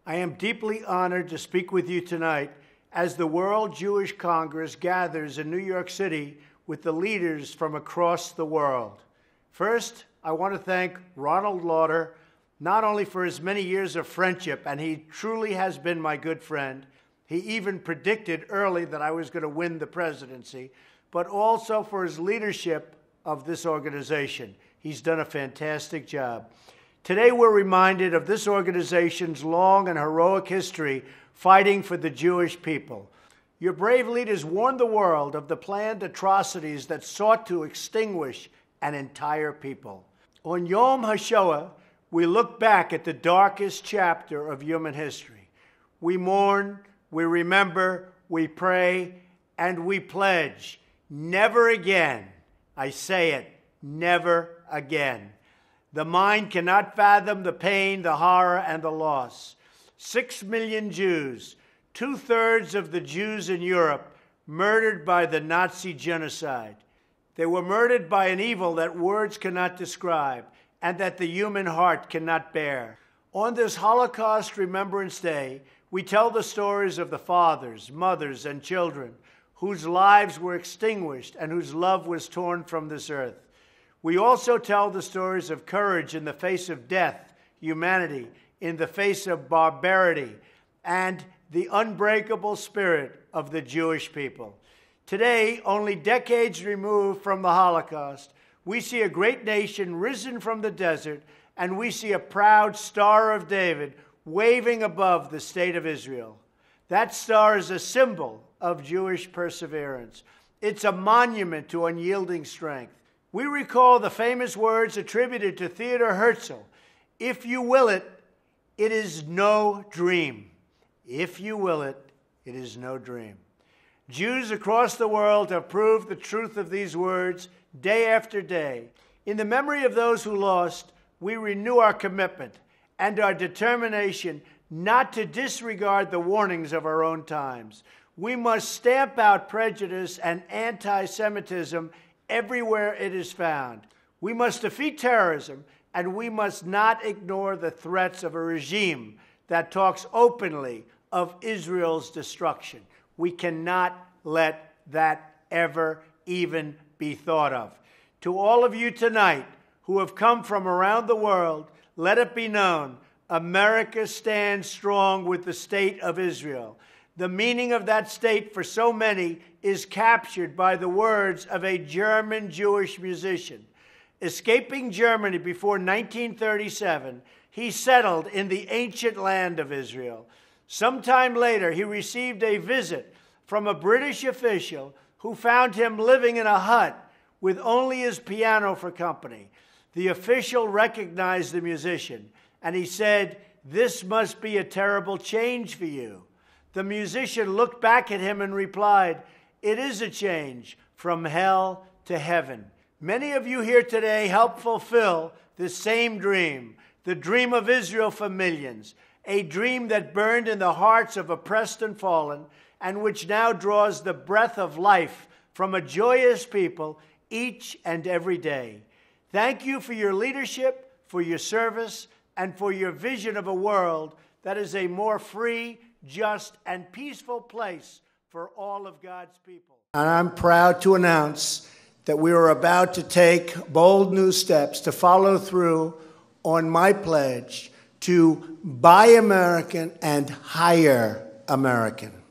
I am deeply honored to speak with you tonight as the World Jewish Congress gathers in New York City with the leaders from across the world. First, I want to thank Ronald Lauder, not only for his many years of friendship, and he truly has been my good friend. He even predicted early that I was going to win the presidency, but also for his leadership of this organization. He's done a fantastic job. Today, we're reminded of this organization's long and heroic history fighting for the Jewish people. Your brave leaders warned the world of the planned atrocities that sought to extinguish an entire people. On Yom HaShoah, we look back at the darkest chapter of human history. We mourn, we remember, we pray, and we pledge, never again, I say it, never again. The mind cannot fathom the pain, the horror, and the loss. 6 million Jews, 2/3 of the Jews in Europe, murdered by the Nazi genocide. They were murdered by an evil that words cannot describe and that the human heart cannot bear. On this Holocaust Remembrance Day, we tell the stories of the fathers, mothers, and children whose lives were extinguished and whose love was torn from this earth. We also tell the stories of courage in the face of death, humanity in the face of barbarity, and the unbreakable spirit of the Jewish people. Today, only decades removed from the Holocaust, we see a great nation risen from the desert, and we see a proud Star of David waving above the state of Israel. That star is a symbol of Jewish perseverance. It's a monument to unyielding strength. We recall the famous words attributed to Theodor Herzl, "If you will it, it is no dream. If you will it, it is no dream." Jews across the world have proved the truth of these words day after day. In the memory of those who lost, we renew our commitment and our determination not to disregard the warnings of our own times. We must stamp out prejudice and anti-Semitism everywhere it is found. We must defeat terrorism, and we must not ignore the threats of a regime that talks openly of Israel's destruction. We cannot let that ever even be thought of. To all of you tonight who have come from around the world, let it be known, America stands strong with the state of Israel. The meaning of that state for so many is captured by the words of a German Jewish musician. Escaping Germany before 1937, he settled in the ancient land of Israel. Sometime later, he received a visit from a British official who found him living in a hut with only his piano for company. The official recognized the musician, and he said, "This must be a terrible change for you." The musician looked back at him and replied, "It is a change from hell to heaven." Many of you here today help fulfill the same dream, the dream of Israel for millions, a dream that burned in the hearts of oppressed and fallen, and which now draws the breath of life from a joyous people each and every day. Thank you for your leadership, for your service, and for your vision of a world that is a more free, just, and peaceful place for all of God's people. And I'm proud to announce that we are about to take bold new steps to follow through on my pledge to buy American and hire American.